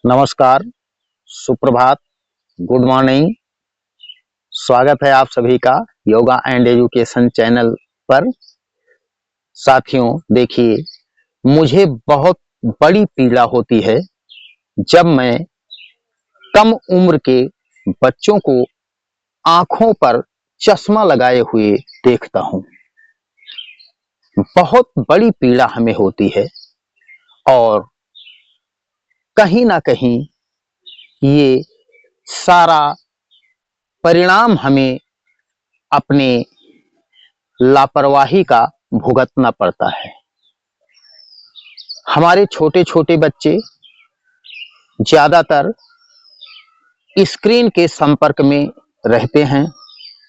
नमस्कार, सुप्रभात, good morning. स्वागत है आप सभी का योगा एंड एजुकेशन चैनल पर। साथियों, देखिए, मुझे बहुत बड़ी पीड़ा होती है जब मैं कम उम्र के बच्चों को आंखों पर चश्मा लगाए हुए देखता हूँ। बहुत बड़ी पीड़ा हमें होती है और कहीं ना कहीं ये सारा परिणाम हमें अपने लापरवाही का भुगतना पड़ता है। हमारे छोटे छोटे बच्चे ज्यादातर स्क्रीन के संपर्क में रहते हैं,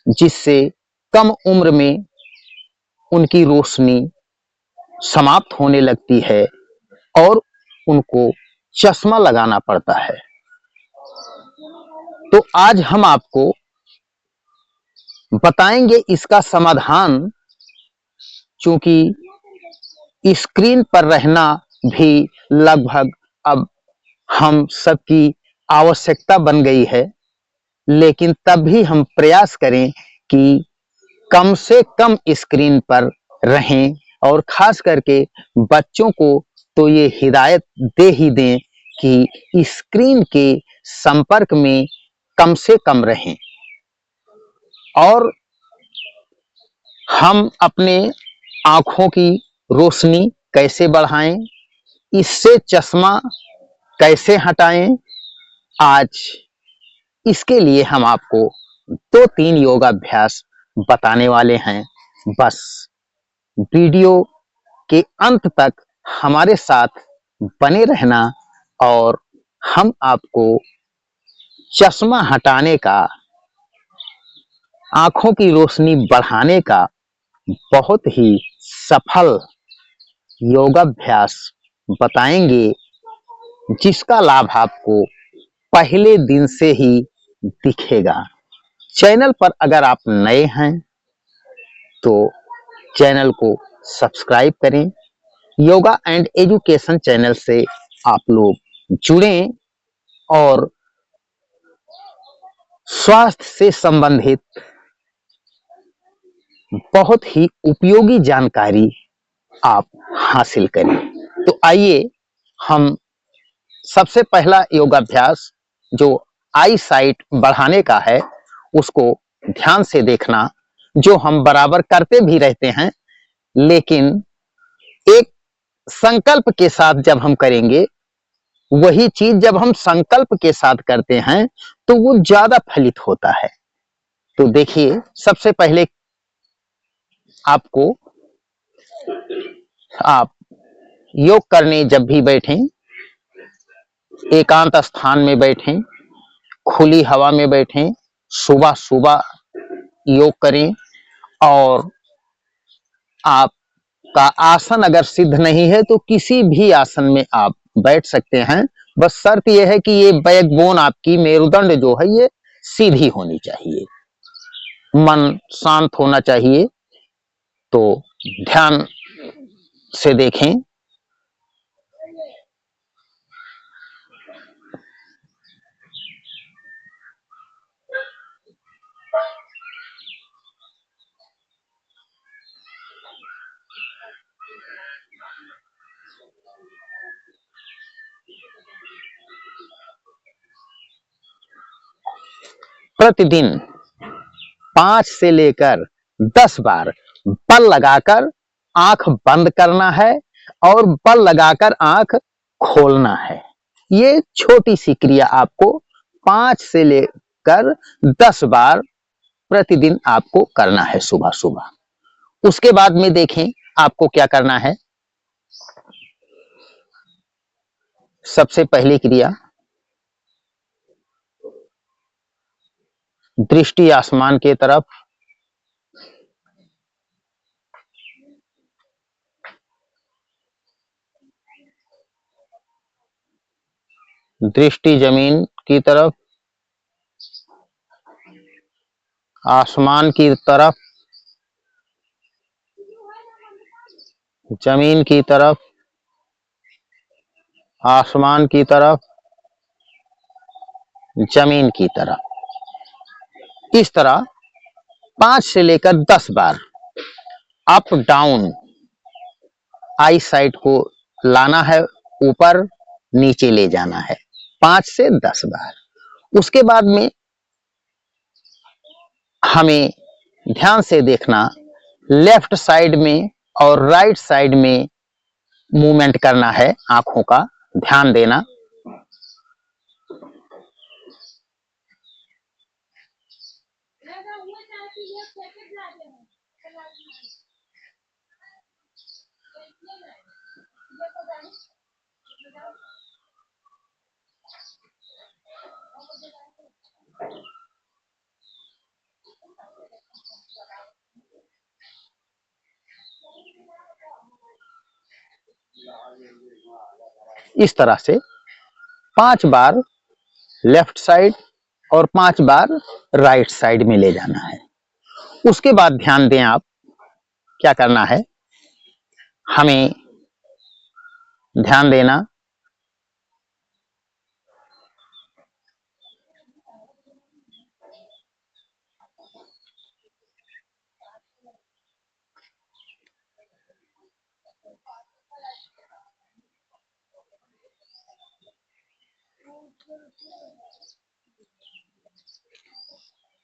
जिससे कम उम्र में उनकी रोशनी समाप्त होने लगती है और उनको चश्मा लगाना पड़ता है। तो आज हम आपको बताएंगे इसका समाधान, क्योंकि स्क्रीन पर रहना भी लगभग अब हम सबकी आवश्यकता बन गई है। लेकिन तब भी हम प्रयास करें कि कम से कम स्क्रीन पर रहें और खास करके बच्चों को तो ये हिदायत दे ही दें कि स्क्रीन के संपर्क में कम से कम रहें और हम अपने आंखों की रोशनी कैसे बढ़ाएं, इससे चश्मा कैसे हटाएं। आज इसके लिए हम आपको 2-3 योगाभ्यास बताने वाले हैं। बस वीडियो के अंत तक हमारे साथ बने रहना और हम आपको चश्मा हटाने का, आंखों की रोशनी बढ़ाने का बहुत ही सफल योगाभ्यास बताएंगे, जिसका लाभ आपको पहले दिन से ही दिखेगा। चैनल पर अगर आप नए हैं तो चैनल को सब्सक्राइब करें। योगा एंड एजुकेशन चैनल से आप लोग जुड़ें और स्वास्थ्य से संबंधित बहुत ही उपयोगी जानकारी आप हासिल करें। तो आइए हम सबसे पहला योगाभ्यास जो आई साइट बढ़ाने का है उसको ध्यान से देखना, जो हम बराबर करते भी रहते हैं, लेकिन एक संकल्प के साथ जब हम करेंगे, वही चीज जब हम संकल्प के साथ करते हैं तो वो ज्यादा फलित होता है। तो देखिए, सबसे पहले आपको, आप योग करने जब भी बैठें, एकांत स्थान में बैठें, खुली हवा में बैठें, सुबह सुबह योग करें और आपका आसन अगर सिद्ध नहीं है तो किसी भी आसन में आप बैठ सकते हैं। बस शर्त यह है कि ये बैकबोन, आपकी मेरुदंड जो है, ये सीधी होनी चाहिए, मन शांत होना चाहिए। तो ध्यान से देखें। प्रतिदिन 5 से लेकर 10 बार बल लगाकर आंख बंद करना है और बल लगाकर आंख खोलना है। ये छोटी सी क्रिया आपको 5 से लेकर 10 बार प्रतिदिन आपको करना है सुबह सुबह। उसके बाद में देखें आपको क्या करना है। सबसे पहली क्रिया, दृष्टि आसमान के तरफ, दृष्टि जमीन की तरफ, आसमान की तरफ, जमीन की तरफ, आसमान की तरफ, जमीन की तरफ। इस तरह 5 से लेकर 10 बार अप डाउन आई साइड को लाना है, ऊपर नीचे ले जाना है 5 से 10 बार। उसके बाद में हमें ध्यान से देखना, लेफ्ट साइड में और राइट साइड में मूवमेंट करना है, आंखों का ध्यान देना। इस तरह से 5 बार लेफ्ट साइड और 5 बार राइट साइड में ले जाना है। उसके बाद ध्यान दें आप, क्या करना है, हमें ध्यान देना,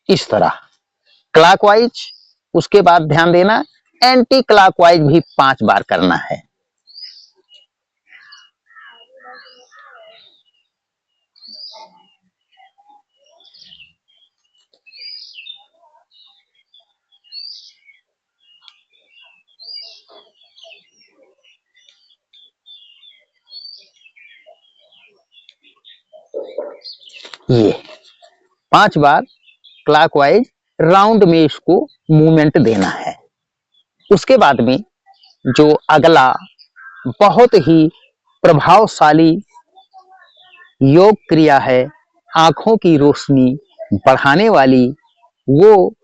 इस तरह क्लॉकवाइज। उसके बाद ध्यान देना, एंटी क्लॉकवाइज भी 5 बार करना है। ये 5 बार क्लॉकवाइज राउंड में इसको मूवमेंट देना है। उसके बाद में जो अगला बहुत ही प्रभावशाली योग क्रिया है, आंखों की रोशनी बढ़ाने वाली, वो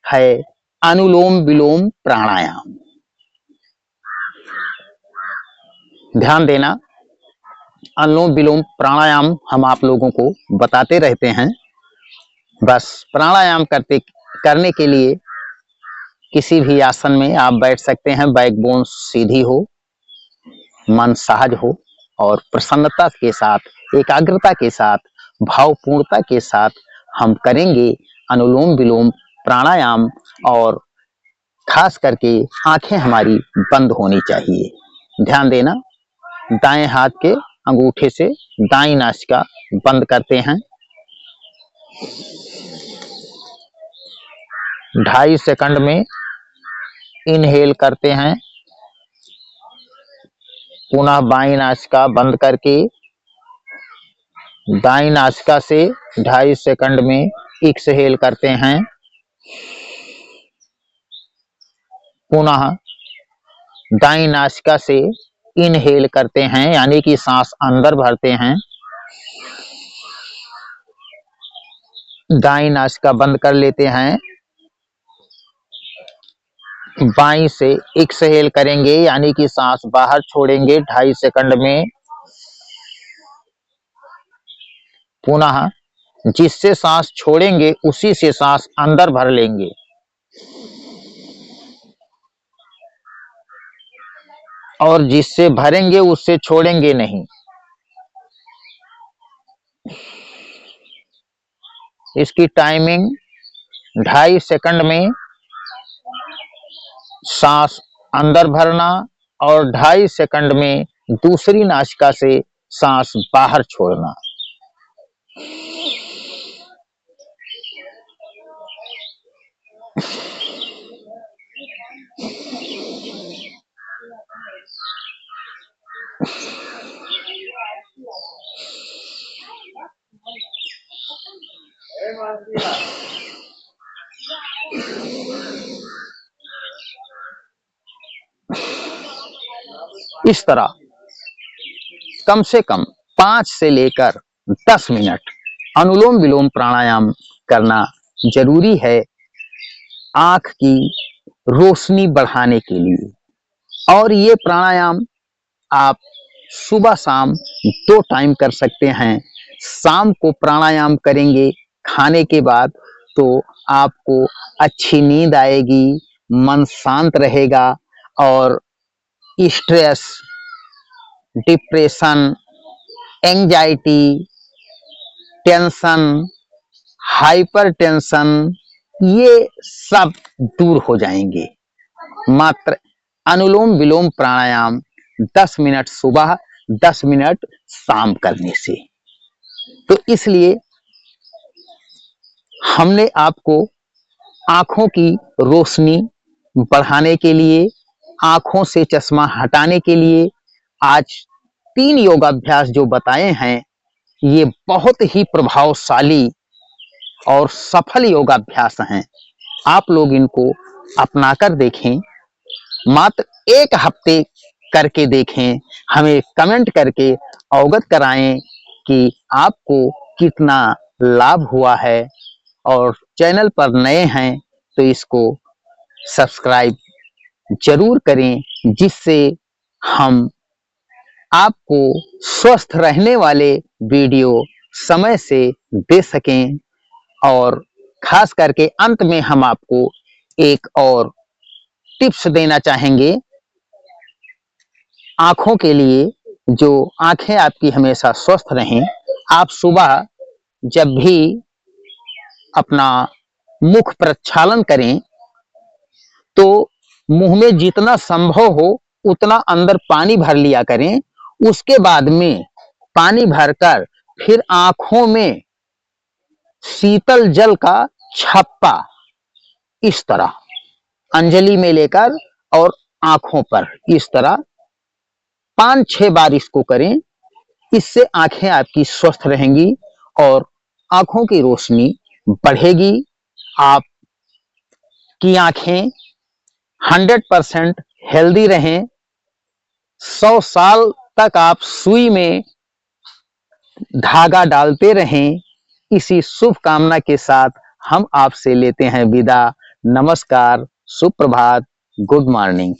है अनुलोम विलोम प्राणायाम। ध्यान देना, अनुलोम विलोम प्राणायाम हम आप लोगों को बताते रहते हैं। बस प्राणायाम करने के लिए किसी भी आसन में आप बैठ सकते हैं, बैकबोन सीधी हो, मन सहज हो और प्रसन्नता के साथ, एकाग्रता के साथ, भावपूर्णता के साथ हम करेंगे अनुलोम विलोम प्राणायाम। और खास करके आंखें हमारी बंद होनी चाहिए। ध्यान देना, दाएं हाथ के अंगूठे से दाईं नासिका बंद करते हैं, 2.5 सेकंड में इनहेल करते हैं, पुनः बाईं नासिका बंद करके दाईं नासिका से 2.5 सेकंड में एक्सहेल करते हैं, पुनः दाईं नासिका से इनहेल करते हैं, यानी कि सांस अंदर भरते हैं, दाईं नासिका बंद कर लेते हैं, बाईं से एक्सहेल करेंगे, यानी कि सांस बाहर छोड़ेंगे 2.5 सेकंड में, पुनः जिससे सांस छोड़ेंगे उसी से सांस अंदर भर लेंगे, और जिससे भरेंगे उससे छोड़ेंगे नहीं। इसकी टाइमिंग 2.5 सेकंड में सांस अंदर भरना और 2.5 सेकंड में दूसरी नासिका से सांस बाहर छोड़ना। इस तरह कम से कम 5 से लेकर 10 मिनट अनुलोम विलोम प्राणायाम करना जरूरी है, आंख की रोशनी बढ़ाने के लिए। और ये प्राणायाम आप सुबह शाम 2 टाइम कर सकते हैं। शाम को प्राणायाम करेंगे खाने के बाद तो आपको अच्छी नींद आएगी, मन शांत रहेगा और stress, depression, anxiety, tension, hyper tension ये सब दूर हो जाएंगे। मात्र अनुलोम विलोम प्राणायाम 10 मिनट सुबह 10 मिनट शाम करने से। तो इसलिए हमने आपको आंखों की रोशनी बढ़ाने के लिए, आंखों से चश्मा हटाने के लिए आज 3 योगाभ्यास जो बताए हैं, ये बहुत ही प्रभावशाली और सफल योगाभ्यास हैं। आप लोग इनको अपनाकर देखें, मात्र 1 हफ्ते करके देखें, हमें कमेंट करके अवगत कराएं कि आपको कितना लाभ हुआ है। और चैनल पर नए हैं तो इसको सब्सक्राइब जरूर करें, जिससे हम आपको स्वस्थ रहने वाले वीडियो समय से दे सकें। और खास करके अंत में हम आपको एक और टिप्स देना चाहेंगे आंखों के लिए, जो आंखें आपकी हमेशा स्वस्थ रहें। आप सुबह जब भी अपना मुख प्रक्षालन करें तो मुंह में जितना संभव हो उतना अंदर पानी भर लिया करें। उसके बाद में पानी भरकर फिर आंखों में शीतल जल का छप्पा इस तरह अंजलि में लेकर और आंखों पर इस तरह 5-6 बार इसको करें। इससे आंखें आपकी स्वस्थ रहेंगी और आंखों की रोशनी बढ़ेगी। आपकी आंखें 100% हेल्दी रहें, 100 साल तक आप सुई में धागा डालते रहें। इसी शुभ कामना के साथ हम आपसे लेते हैं विदा। नमस्कार, सुप्रभात, गुड मॉर्निंग।